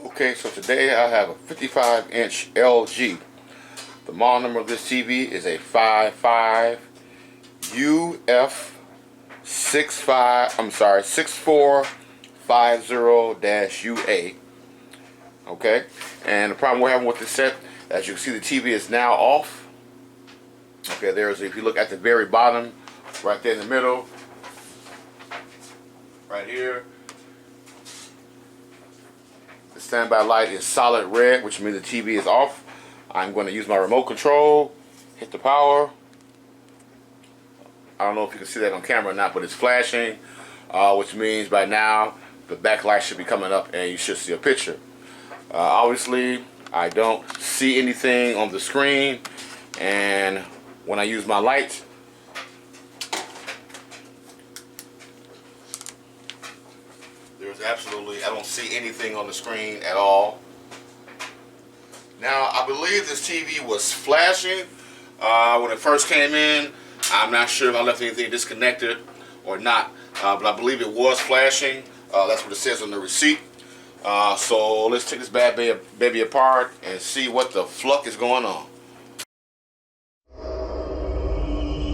Okay, so today I have a 55-inch LG. The model number of this TV is a 6450-UA. Okay, and the problem we're having with this set, as you can see, the TV is now off. Okay, if you look at the very bottom, right there in the middle, right here, the standby light is solid red, which means the TV is off. I'm going to use my remote control, hit the power. I don't know if you can see that on camera or not, but it's flashing, which means by now the backlight should be coming up and you should see a picture. Obviously, I don't see anything on the screen, and when I use my light, I don't see anything on the screen at all. Now, I believe this TV was flashing when it first came in. I'm not sure if I left anything disconnected or not, but I believe it was flashing. That's what it says on the receipt. So let's take this bad baby apart and see what the fluck is going on.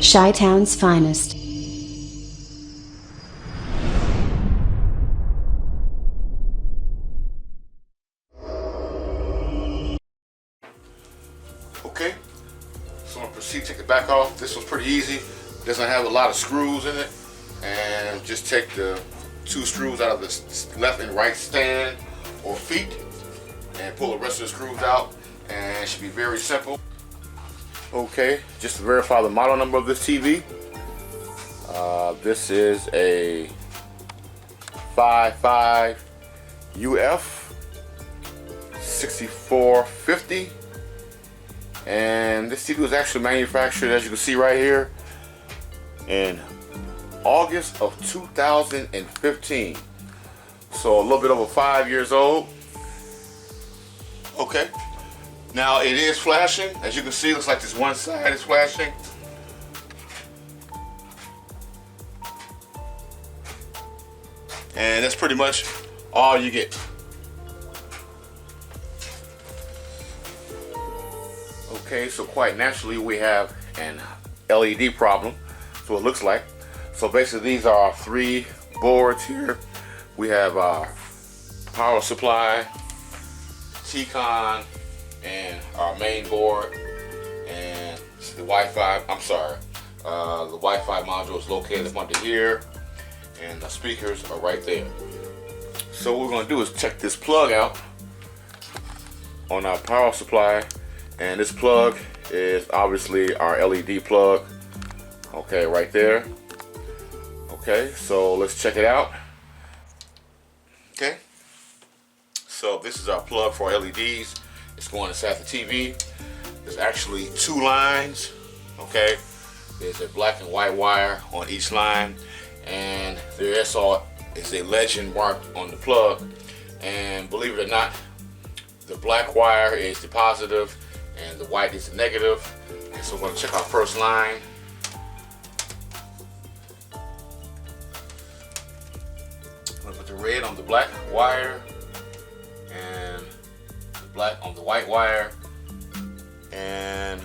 Chi-Town's finest. Okay, so I'm going to proceed to take the back off. This one's pretty easy. Doesn't have a lot of screws in it. And just take the two screws out of the left and right stand or feet and pull the rest of the screws out, and it should be very simple. Okay, just to verify the model number of this TV. This is a 55UF6450. And this TV was actually manufactured, as you can see right here, in August of 2015. So a little bit over 5 years old. Okay. Now it is flashing. As you can see, it looks like this one side is flashing. And that's pretty much all you get. Okay, so quite naturally we have an LED problem, so it looks like. So basically these are our three boards here. We have our power supply, T-Con, and our main board, and the Wi-Fi, the Wi-Fi module is located up under here, and the speakers are right there. So what we're going to do is check this plug out on our power supply. And this plug is obviously our LED plug. Okay, right there. Okay, so let's check it out. Okay, so this is our plug for LEDs. It's going inside the TV. There's actually two lines. Okay, there's a black and white wire on each line, and there is a legend marked on the plug. And believe it or not, the black wire is the positive and the white is the negative. And so we're going to check our first line. I'm going to put the red on the black wire and the black on the white wire, and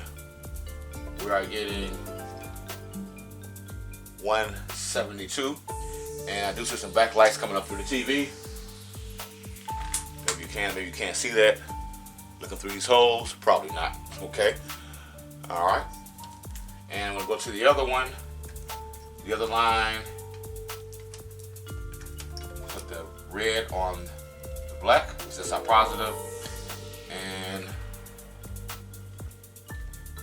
we are getting 172. And I do see some backlights coming up through the TV. Maybe you can't see that. Looking through these holes, probably not. Okay, all right. And we'll go to the other one, the other line. Put the red on the black, which is our positive,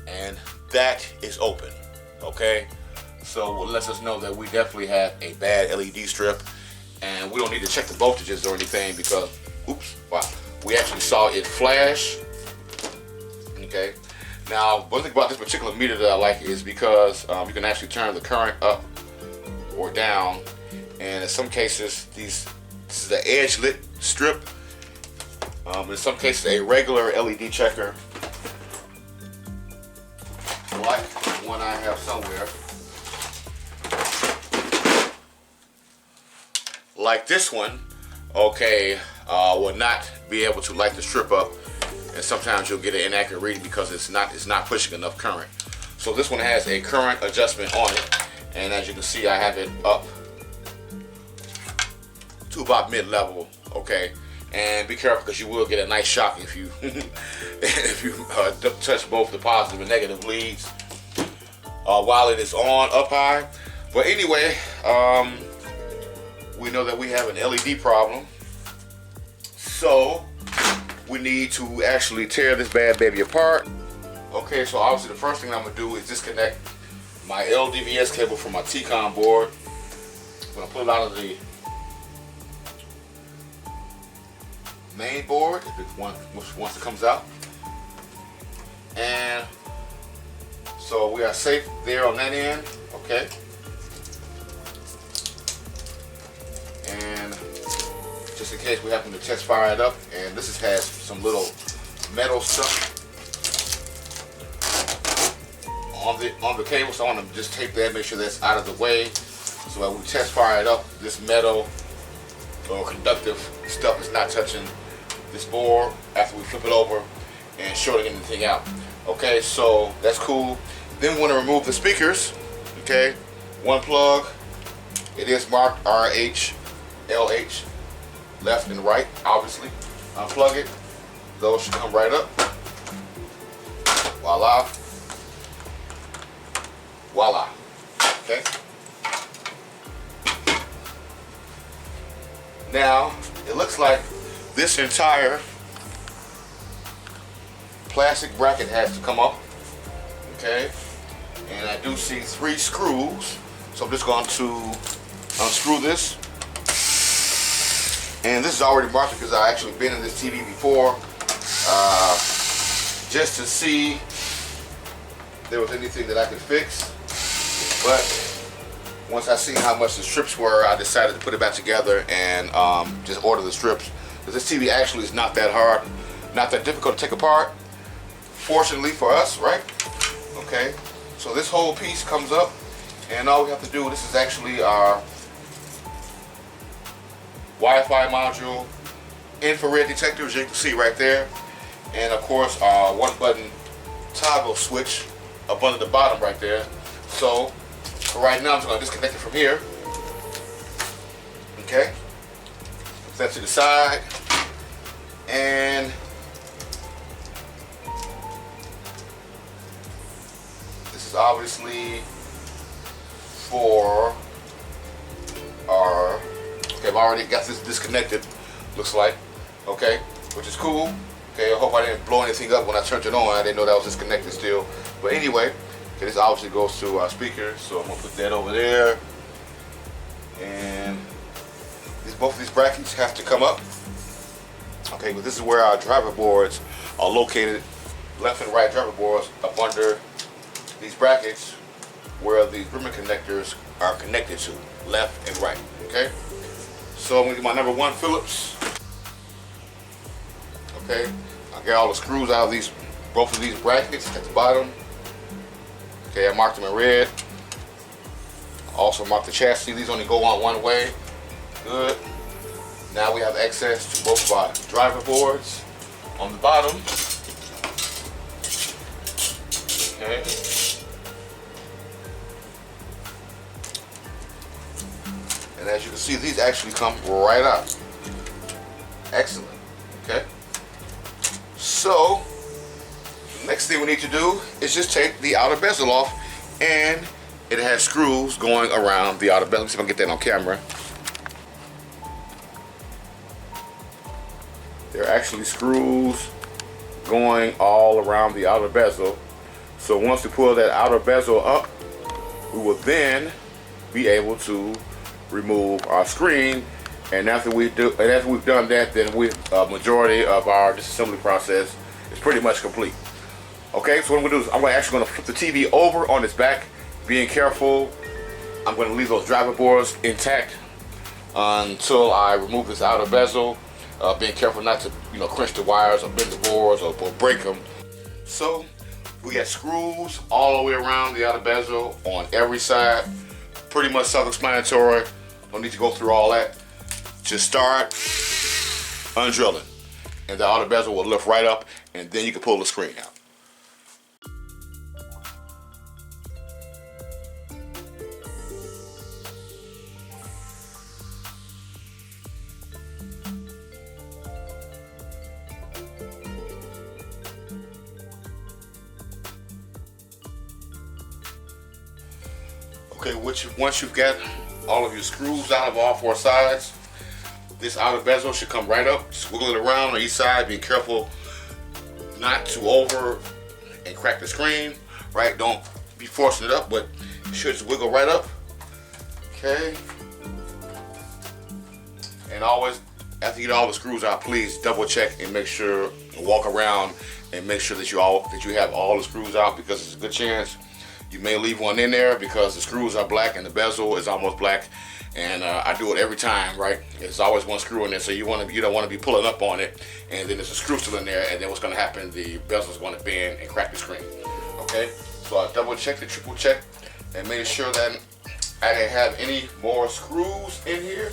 and that is open. Okay, so it lets us know that we definitely have a bad LED strip, and we don't need to check the voltages or anything because, oops, wow. We actually saw it flash. Okay. Now, one thing about this particular meter that I like is because you can actually turn the current up or down, and in some cases, this is the edge lit strip. In some cases, a regular LED checker, like the one I have somewhere, like this one, okay, will not be able to light the strip up, and sometimes you'll get an inaccurate reading because it's not pushing enough current. So this one has a current adjustment on it, and as you can see, I have it up to about mid-level. Okay, and be careful because you will get a nice shock if you if you touch both the positive and negative leads while it is on up high. But anyway, we know that we have an LED problem, so we need to actually tear this bad baby apart. Okay, so obviously the first thing I'm gonna do is disconnect my LDVS cable from my T-Con board. I'm gonna pull it out of the main board once it comes out, and so we are safe there on that end. Okay, and just in case we happen to test fire it up, and this has some little metal stuff on the cable, so I want to just tape that, make sure that's out of the way, so when we test fire it up, this metal or conductive stuff is not touching this board after we flip it over and shorting anything out. Okay, so that's cool. Then we want to remove the speakers. Okay, one plug, it is marked RH, LH, left and right, obviously. Unplug it, those should come right up. Voila. Voila. Okay. Now, it looks like this entire plastic bracket has to come up. Okay. And I do see 3 screws. So I'm just going to unscrew this. And this is already marked because I've actually been in this TV before. Just to see if there was anything that I could fix. But once I see how much the strips were, I decided to put it back together and just order the strips. Because this TV actually is not that hard, not that difficult to take apart. Fortunately for us, right? Okay, so this whole piece comes up, and all we have to do, this is actually our Wi-Fi module, infrared detector, as you can see right there, and of course our 1-button toggle switch up under the bottom right there. So for right now, I'm just going to disconnect it from here. Okay, put that to the side, and this is obviously for our, okay, I've already got this disconnected, looks like, okay, which is cool. Okay, I hope I didn't blow anything up when I turned it on. I didn't know that was disconnected still. But anyway, okay, this obviously goes to our speaker, so I'm gonna put that over there. And both of these brackets have to come up. Okay, but this is where our driver boards are located, left and right driver boards up under these brackets where the ribbon connectors are connected to, left and right. Okay, so I'm gonna get my number 1 Phillips. Okay, I got all the screws out of these, both of these brackets at the bottom. Okay, I marked them in red. Also marked the chassis. These only go on one way. Good. Now we have access to both of our driver boards on the bottom. Okay. And as you can see, these actually come right out. Excellent. Okay. So, the next thing we need to do is just take the outer bezel off, and it has screws going around the outer bezel. Let me see if I can get that on camera. There are actually screws going all around the outer bezel. So once we pull that outer bezel up, we will then be able to remove our screen. And after we've done that, then majority of our disassembly process is pretty much complete. Okay, so what I'm gonna do is I'm actually gonna flip the TV over on its back, being careful. I'm gonna leave those driver boards intact until I remove this outer bezel, being careful not to crunch the wires or bend the boards or break them. So we got screws all the way around the outer bezel on every side. Pretty much self-explanatory. Don't need to go through all that. Just start undrilling. and the outer bezel will lift right up, and then you can pull the screen out. Okay, once you've got all of your screws out of all four sides, this outer bezel should come right up. Just wiggle it around on each side. Be careful not to over and crack the screen, right? Don't be forcing it up, but it should just wiggle right up. Okay. And always, after you get all the screws out, please double check and make sure, walk around and make sure that you have all the screws out, because there's a good chance you may leave one in there because the screws are black and the bezel is almost black. And I do it every time, right? There's always one screw in there, so you don't want to be pulling up on it, and then there's a screw still in there, and then what's going to happen? The bezel is going to bend and crack the screen. Okay, so I double checked, triple checked, and made sure that I didn't have any more screws in here.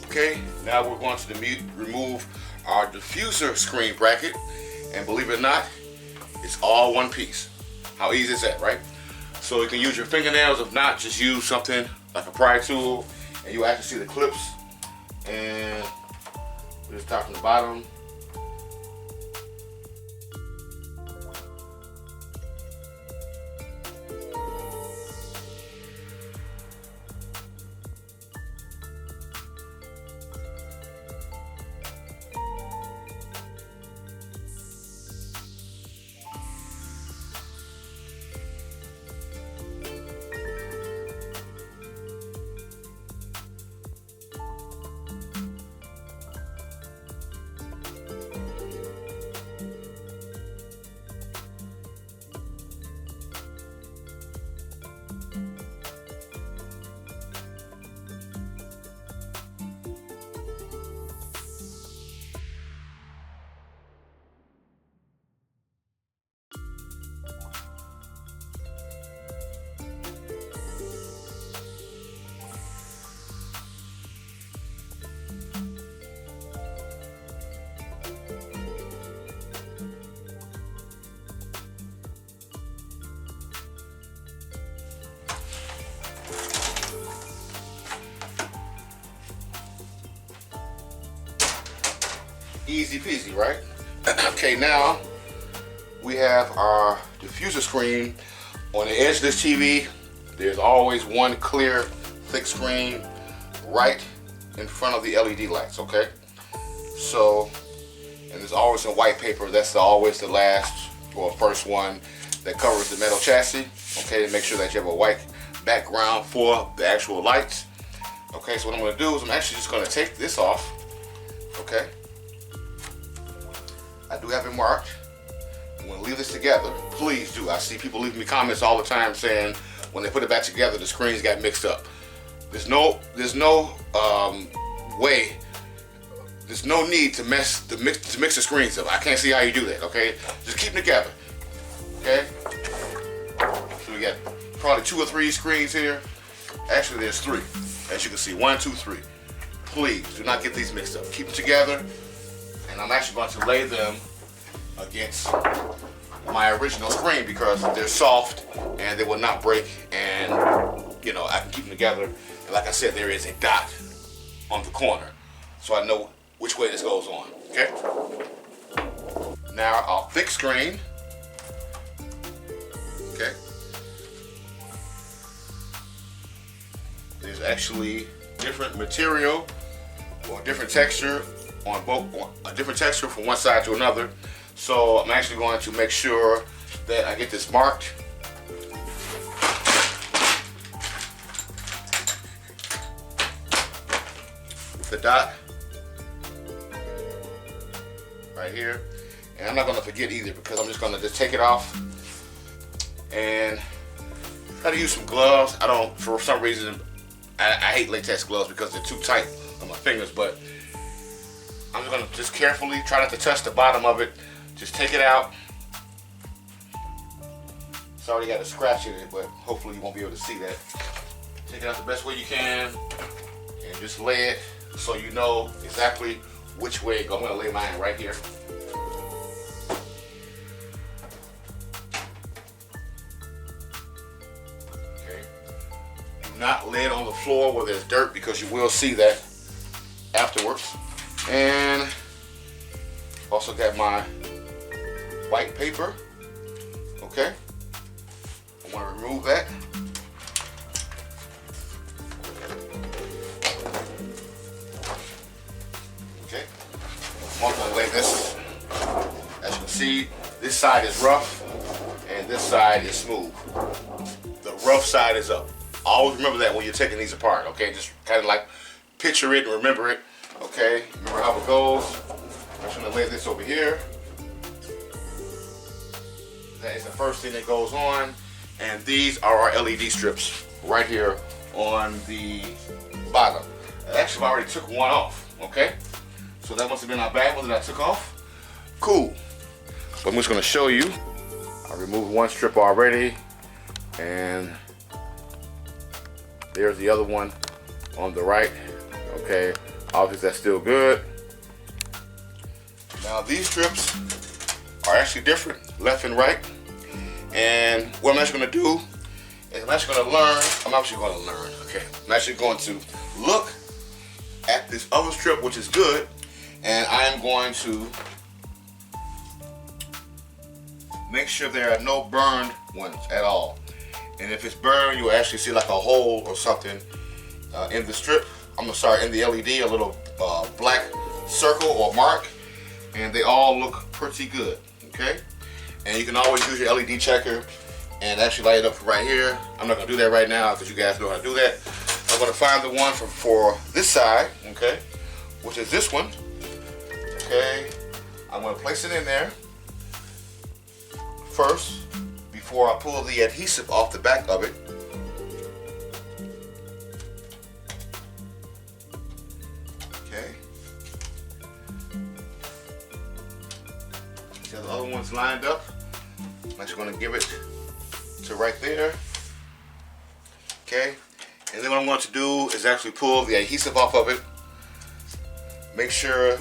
Okay, now we're going to remove our diffuser screen bracket, and believe it or not, it's all one piece. How easy is that, right? So you can use your fingernails. If not, just use something like a pry tool, and you actually see the clips, and just top and the bottom. Easy peasy, right? Okay, now we have our diffuser screen. On the edge of this TV, there's always one clear, thick screen right in front of the LED lights, okay? So, and there's always some white paper. That's always the last or first one that covers the metal chassis, okay? To make sure that you have a white background for the actual lights. Okay, so what I'm gonna do is I'm actually just gonna take this off, okay? I do have it marked. I'm going to leave this together. Please do. I see people leaving me comments all the time saying when they put it back together, the screens got mixed up. There's no way. There's no need to mix the screens up. I can't see how you do that. Okay, just keep them together. Okay. So we got probably 2 or 3 screens here. Actually, there's 3. As you can see, 1, 2, 3. Please do not get these mixed up. Keep them together. And I'm actually going to lay them against my original screen because they're soft and they will not break, and you know, I can keep them together. And like I said, there is a dot on the corner, so I know which way this goes on. Okay. Now our thick screen. Okay. There's actually different material or different texture on both, a different texture from one side to another. So I'm actually going to make sure that I get this marked. The dot right here, and I'm not going to forget either because I'm just going to just take it off and try to use some gloves. I don't, for some reason, I hate latex gloves because they're too tight on my fingers, but I'm just going to just carefully try not to touch the bottom of it. Just take it out. It's already got a scratch in it, but hopefully you won't be able to see that. Take it out the best way you can and just lay it so you know exactly which way it goes. I'm going to lay mine right here. Okay. Do not lay it on the floor where there's dirt because you will see that afterwards. And also got my white paper. Okay. I want to remove that. Okay. I'm going to lay this. As you can see, this side is rough and this side is smooth. The rough side is up. Always remember that when you're taking these apart. Okay, just kind of like picture it and remember it. Okay, remember how it goes. I'm just going to lay this over here. That is the first thing that goes on. And these are our LED strips right here on the bottom. Actually, I already took one off. Okay, so that must have been our bad one that I took off. Cool. So I'm just going to show you. I removed one strip already, and there's the other one on the right. Okay, obviously that's still good. Now these strips are actually different, left and right. And what I'm actually going to do is I'm actually going to learn. Okay, I'm actually going to look at this other strip, which is good, and I'm going to make sure there are no burned ones at all. And if it's burned, you'll actually see like a hole or something in the strip. In the LED, a little black circle or mark, and they all look pretty good. Okay, and you can always use your LED checker and actually light it up right here. I'm not gonna do that right now because you guys know how to do that. I'm gonna find the one for this side, okay, which is this one. Okay, I'm gonna place it in there first before I pull the adhesive off the back of it. Okay. See the other one's lined up. I'm just going to give it to right there. Okay. And then what I'm going to do is actually pull the adhesive off of it. Make sure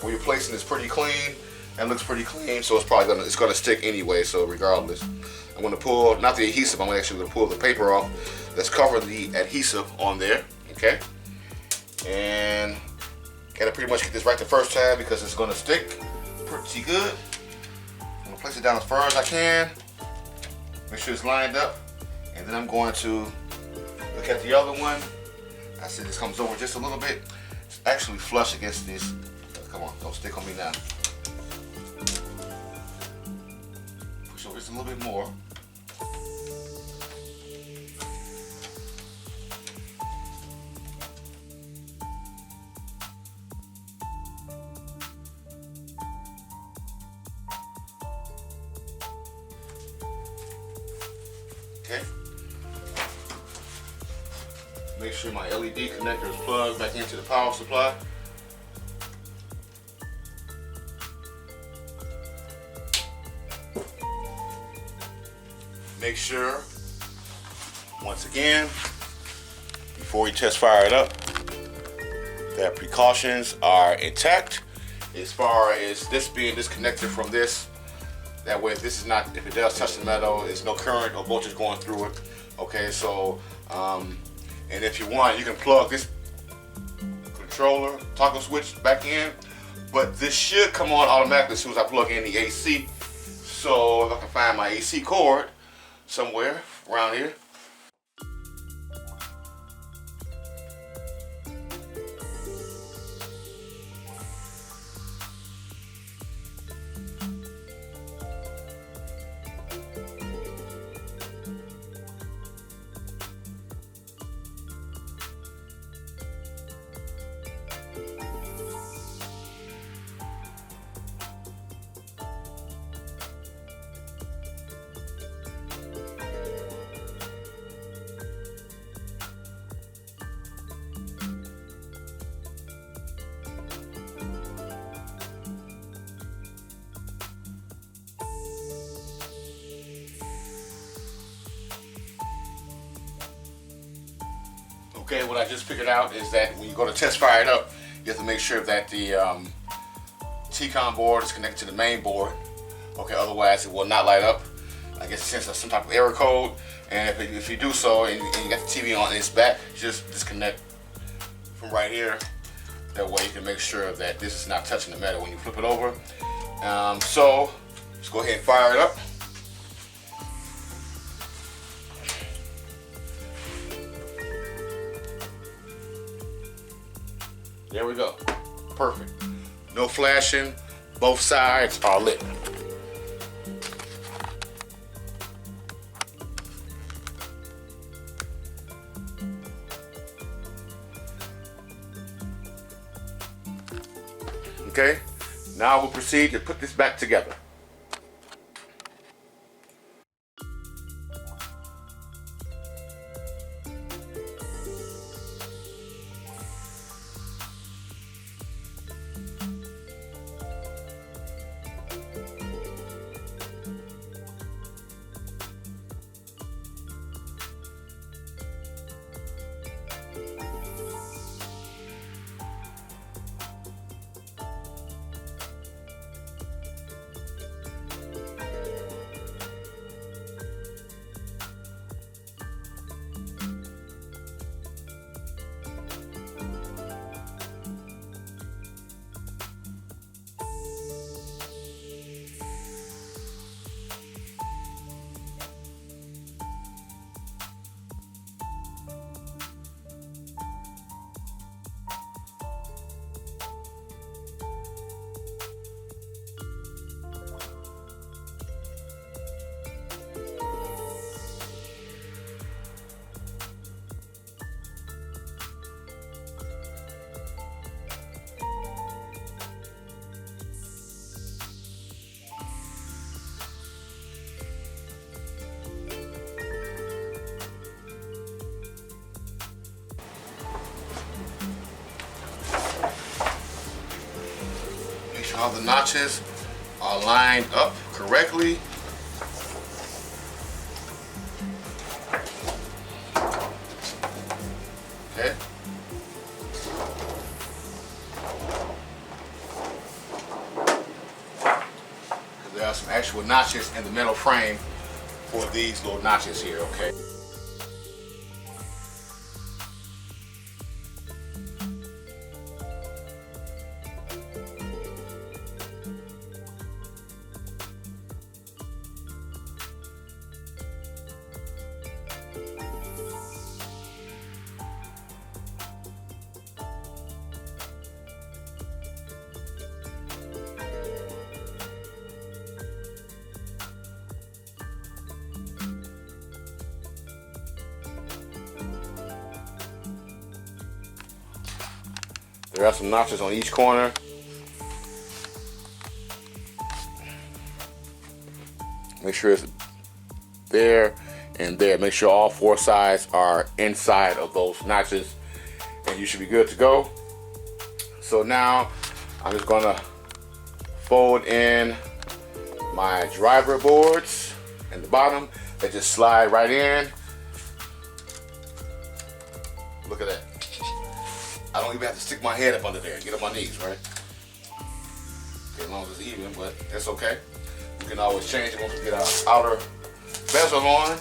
where you're placing is pretty clean. That looks pretty clean, so it's probably gonna stick anyway. So regardless, I'm going to pull not the adhesive. I'm actually going to pull the paper off that's covering the adhesive on there. Okay. And gotta pretty much get this right the first time because it's going to stick pretty good. I'm going to place it down as far as I can. Make sure it's lined up. And then I'm going to look at the other one. I see this comes over just a little bit. It's actually flush against this. Come on, don't stick on me now. Push over just a little bit more. Okay. Make sure my LED connector is plugged back into the power supply. Make sure, once again, before you test fire it up, that precautions are intact as far as this being disconnected from this. That way, if it does touch the metal, there's no current or voltage going through it. Okay, so and if you want, you can plug this controller toggle switch back in, but this should come on automatically as soon as I plug in the AC. So if I can find my AC cord somewhere around here. Okay, what I just figured out is that when you go to test fire it up, you have to make sure that the T-con board is connected to the main board. Okay, otherwise it will not light up. I guess it sends some type of error code, and if you do so and you got the TV on its back, just disconnect from right here. That way you can make sure that this is not touching the metal when you flip it over. So let's go ahead and fire it up. There we go. Perfect. No flashing. Both sides are lit. Okay. Now we'll proceed to put this back together. All the notches are lined up correctly. Okay. There are some actual notches in the metal frame for these little notches here, okay? There are some notches on each corner. Make sure it's there and there. Make sure all four sides are inside of those notches and you should be good to go. So now I'm just gonna fold in my driver boards in the bottom. They just slide right in. Look at that. I don't even have to stick my head up under there and get on my knees, right? Okay, as long as it's even, but that's okay. We can always change it once we get our outer bezel on.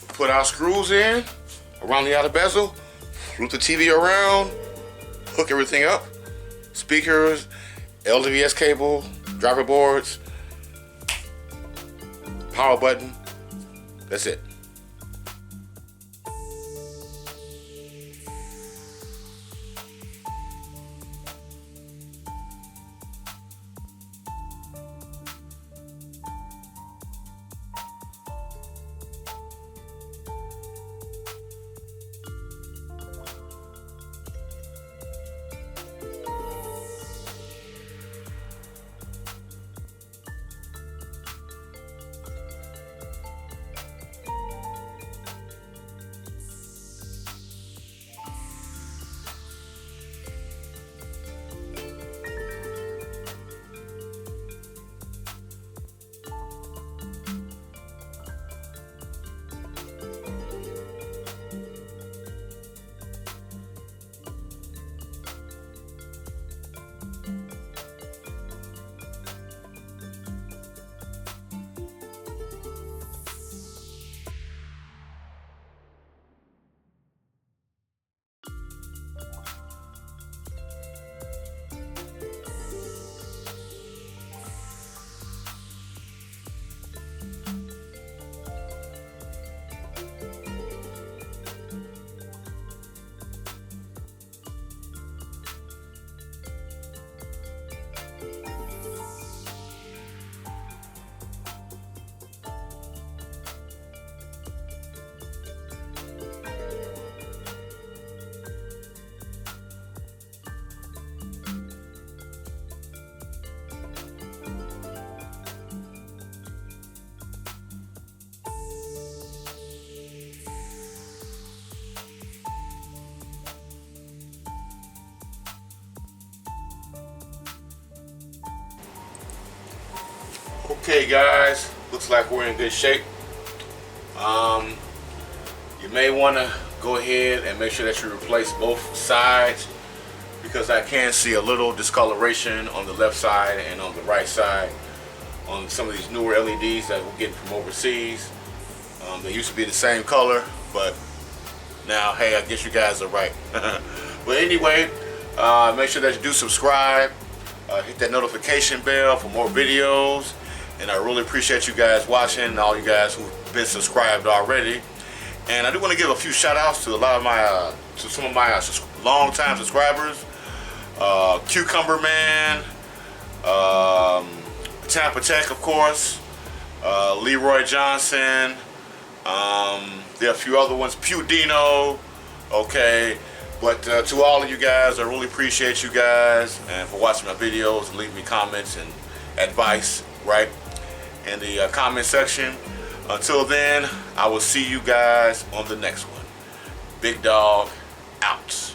Put our screws in around the outer bezel, route the TV around, hook everything up, speakers, LVS cable, driver boards, power button. That's it. Okay guys, looks like we're in good shape. You may want to go ahead and make sure that you replace both sides, because I can see a little discoloration on the left side and on the right side on some of these newer LEDs that we're getting from overseas. They used to be the same color, but now, hey, I guess you guys are right. But anyway, make sure that you do subscribe, hit that notification bell for more videos. And I really appreciate you guys watching, all you guys who've been subscribed already. And I do want to give a few shout outs to a lot of my, to some of my long-time subscribers. Cucumber Man, Tampa Tech, of course, Leroy Johnson, there are a few other ones, Pew Dino, okay. But to all of you guys, I really appreciate you guys and for watching my videos and leaving me comments and advice, right, in the comment section. Until then, I will see you guys on the next one. Big Dog out.